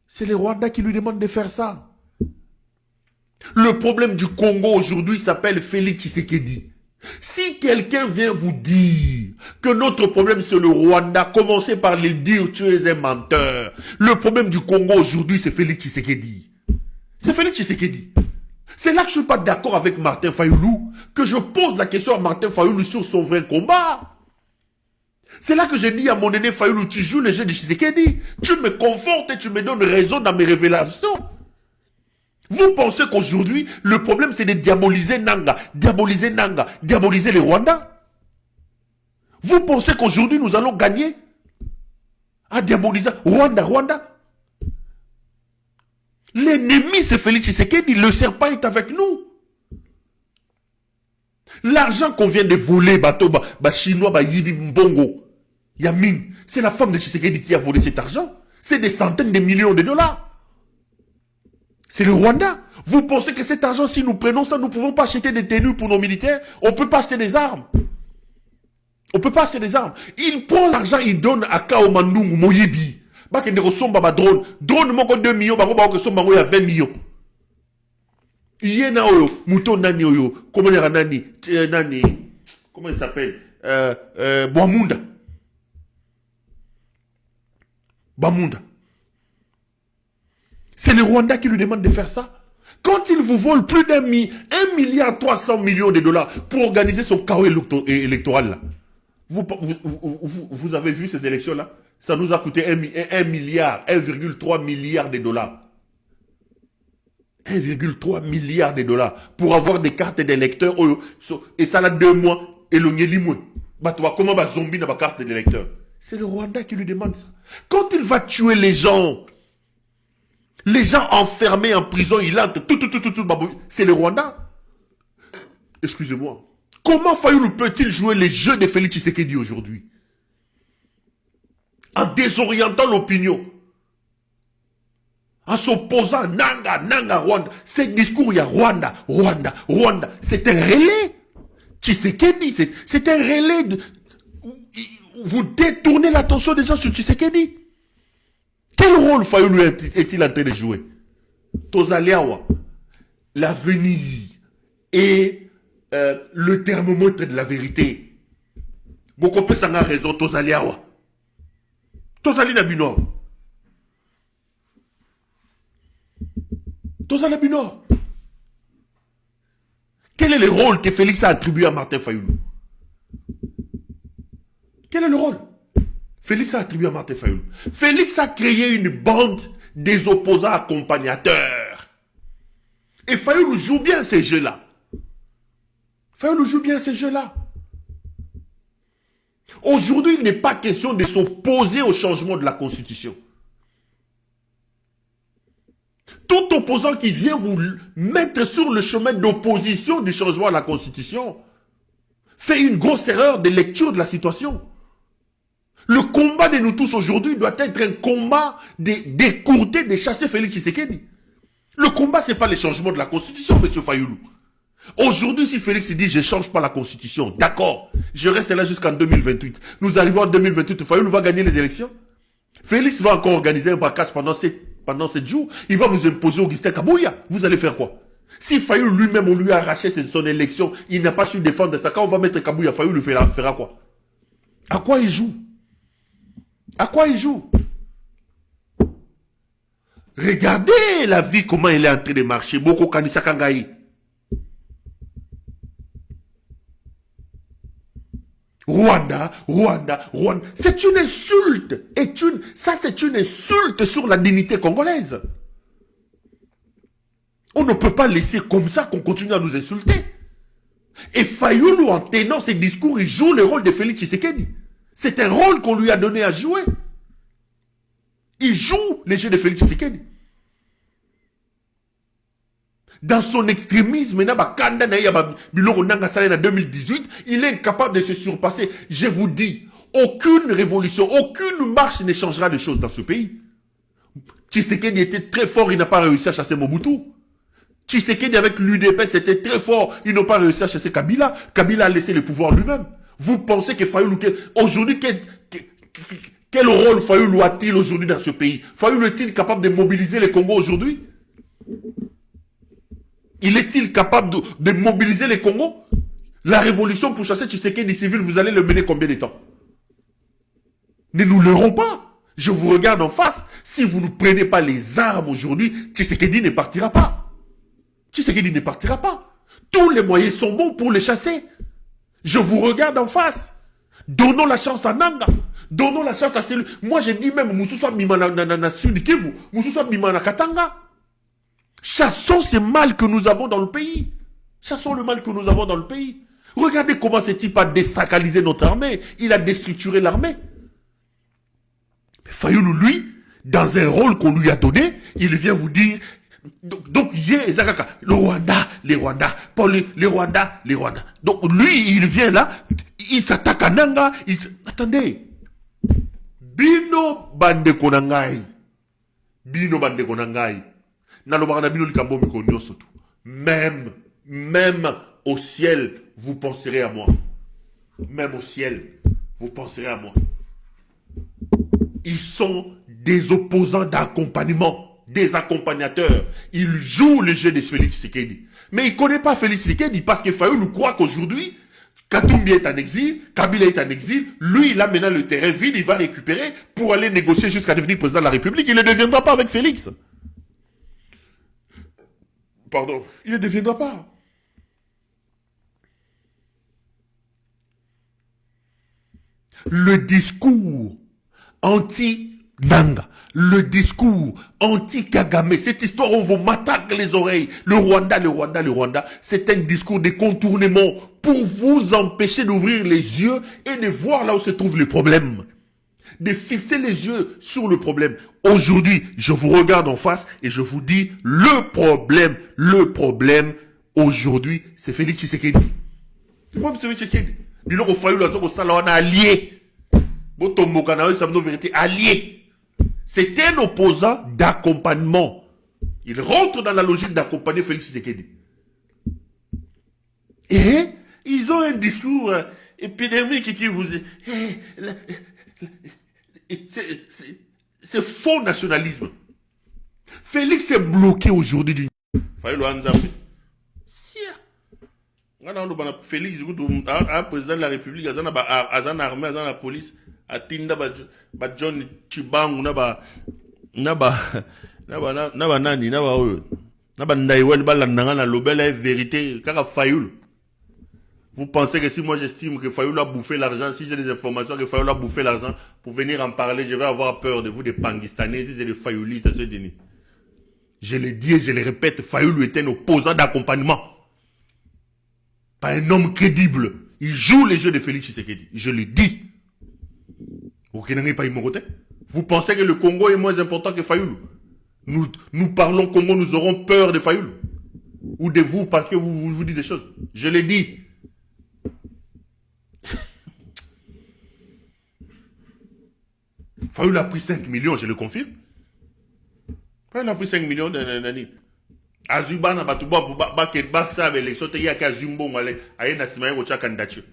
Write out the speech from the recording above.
C'est les Rwandais qui lui demandent de faire ça. Le problème du Congo aujourd'hui s'appelle Félix Tshisekedi. Si quelqu'un vient vous dire que notre problème c'est le Rwanda, commencez par le dire, tu es un menteur. Le problème du Congo aujourd'hui c'est Félix Tshisekedi. C'est Félix Tshisekedi. C'est là que je ne suis pas d'accord avec Martin Fayoulou, que je pose la question à Martin Fayoulou sur son vrai combat. C'est là que j'ai dit à mon aîné Fayoulou, tu joues le jeu de Tshisekedi. Tu me confortes et tu me donnes raison dans mes révélations. Vous pensez qu'aujourd'hui, le problème c'est de diaboliser Nanga, diaboliser les Rwandais? Vous pensez qu'aujourd'hui nous allons gagner à diaboliser Rwanda? L'ennemi c'est Félix Tshisekedi, le serpent est avec nous. L'argent qu'on vient de voler, bateau, chinois, yibi, mbongo, Yamine, c'est la femme de Tshisekedi qui a volé cet argent. C'est des centaines de millions de dollars. C'est le Rwanda. Vous pensez que cet argent, si nous prenons ça, nous ne pouvons pas acheter des tenues pour nos militaires? On ne peut pas acheter des armes. On ne peut pas acheter des armes. Il prend l'argent, il donne à Kao Mandungu, Moyebi. Bak de resomba ba drone. Drone moko 2 millions, bako ba ko somba ya 20 millions. Yena oyo, mouton nani oyo, comment il nani, comment il s'appelle? Bamunda. C'est les Rwandais qui lui demandent de faire ça. Quand il vous vole plus d'1 milliard 300 millions de dollars pour organiser son chaos électoral là. Vous avez vu ces élections-là? Ça nous a coûté 1 milliard, 1,3 milliard de dollars. 1,3 milliard de dollars pour avoir des cartes d'électeurs. Et ça là 2 mois. Et l'on y est comment va zombie dans ma carte d'électeur? C'est le Rwanda qui lui demande ça. Quand il va tuer les gens enfermés en prison, il entre tout, c'est le Rwanda. Excusez-moi. Comment Fayoulou peut-il jouer les jeux de Félix Tshisekedi aujourd'hui? En désorientant l'opinion. En s'opposant à Nanga, Rwanda. Ce discours, il y a Rwanda. C'est un relais. Tshisekedi, c'est un relais. Vous détournez l'attention des gens sur Tshisekedi. Quel rôle Fayoulou est-il en train de jouer? Tozaliawa, l'avenir et le thermomètre de la vérité. Beaucoup plus en a raison, Tozaliawa. Tozali Nabino. Quel est le rôle que Félix a attribué à Martin Fayoulou? Quel est le rôle? Félix a attribué à Martin Fayoulou. Félix a créé une bande des opposants accompagnateurs. Et Fayoulou joue bien ces jeux-là. Aujourd'hui, il n'est pas question de s'opposer au changement de la Constitution. Tout opposant qui vient vous mettre sur le chemin d'opposition du changement à la Constitution fait une grosse erreur de lecture de la situation. Le combat de nous tous aujourd'hui doit être un combat d'écourter, de chasser Félix Tshisekedi. Le combat, ce n'est pas le changement de la Constitution, M. Fayoulou. Aujourd'hui, si Félix dit « je ne change pas la Constitution », d'accord, je reste là jusqu'en 2028. Nous arrivons en 2028, Fayoulou va gagner les élections. Félix va encore organiser un braquage pendant 7 jours. Il va vous imposer Augustin Kabouya. Vous allez faire quoi? Si Fayoulou lui-même, on lui a arraché son élection, il n'a pas su défendre ça. Quand on va mettre Kabouya, Fayoulou fera quoi? À quoi il joue? Regardez la vie, comment elle est en train de marcher. Boko Kanisa Kangaï. Rwanda. C'est une insulte. Ça, c'est une insulte sur la dignité congolaise. On ne peut pas laisser comme ça qu'on continue à nous insulter. Et Fayoulou, en tenant ses discours, il joue le rôle de Félix Tshisekedi. C'est un rôle qu'on lui a donné à jouer. Il joue les jeux de Félix Tshisekedi. Dans son extrémisme, en 2018, il est incapable de se surpasser. Je vous dis, aucune révolution, aucune marche ne changera les choses dans ce pays. Tshisekedi était très fort, il n'a pas réussi à chasser Mobutu. Tshisekedi avec l'UDP, c'était très fort, ils n'ont pas réussi à chasser Kabila. Kabila a laissé le pouvoir lui-même. Vous pensez que Fayoulou, aujourd'hui, Quel rôle Fayoulou a-t-il aujourd'hui dans ce pays? Fayoulou est-il capable de mobiliser les Congos aujourd'hui? Il est-il capable de mobiliser les Congos? La révolution pour chasser Tshisekedi civil, vous allez le mener combien de temps? Ne nous leurrons pas. Je vous regarde en face. Si vous ne prenez pas les armes aujourd'hui, Tshisekedi ne partira pas. Tshisekedi ne partira pas. Tous les moyens sont bons pour le chasser. Je vous regarde en face. Donnons la chance à Nanga. Donnons la chance à celui. Moi, j'ai dit même, Moussoussa Mimana na Sud Kivu, Moussoussa Mimana Katanga. Chassons ce mal que nous avons dans le pays. Chassons le mal que nous avons dans le pays. Regardez comment ce type a désacralisé notre armée. Il a déstructuré l'armée. Fayoulou, lui, dans un rôle qu'on lui a donné, il vient vous dire... Donc, le Rwanda, les Rwandais, les Rwandais. Donc, lui, il vient là, il s'attaque à Nanga. Attendez. Bino bande konangai. Bino bande konangai. Nalobana bino likambo mikonyo soto. Même au ciel, vous penserez à moi. Même au ciel, vous penserez à moi. Ils sont des opposants d'accompagnement, des accompagnateurs. Ils jouent le jeu de Félix Tshisekedi. Mais ils ne connaissent pas Félix Tshisekedi parce que Fayoulou croit qu'aujourd'hui, Katumbi est en exil, Kabila est en exil, lui il a maintenant le terrain vide, il va récupérer pour aller négocier jusqu'à devenir président de la République. Il ne deviendra pas avec Félix. Pardon, il ne deviendra pas. Le discours anti-Nanga, le discours anti-Kagame, cette histoire où on vous m'attaque les oreilles, le Rwanda, c'est un discours de contournement pour vous empêcher d'ouvrir les yeux et de voir là où se trouve le problème. De fixer les yeux sur le problème. Aujourd'hui, je vous regarde en face et je vous dis, le problème, aujourd'hui, c'est Félix Tshisekedi. C'est pas Félix Tshisekedi. Dis-le au Fayoulou, on a allié. Allié. C'est un opposant d'accompagnement. Il rentre dans la logique d'accompagner Félix Tshisekedi. Et ils ont un discours épidémique qui vous est... C'est faux nationalisme. Félix est bloqué aujourd'hui. Félix, un président de la République, un armée, un police, Atinda John Chibang, vérité, vous pensez que si moi j'estime que Fayoulou a bouffé l'argent, si j'ai des informations que Fayoulou a bouffé l'argent, pour venir en parler, je vais avoir peur de vous, des Pangistanais, si c'est des Fayoulistes, c'est des... Je l'ai dit et je le répète, Fayoulou est un opposant d'accompagnement. Pas un homme crédible. Il joue les jeux de Félix Tshisekedi. Je le dis. Vous pensez que le Congo est moins important que Fayoulou? Nous parlons Congo, nous aurons peur de Fayoulou. Ou de vous parce que vous dites des choses. Je l'ai dit. Fayoulou a pris 5 millions, je le confirme. Fayoulou a pris 5 millions d'années. Azubana batuba baksa avec les sautés ya kazumbo ngale ayena simaye ko candidature.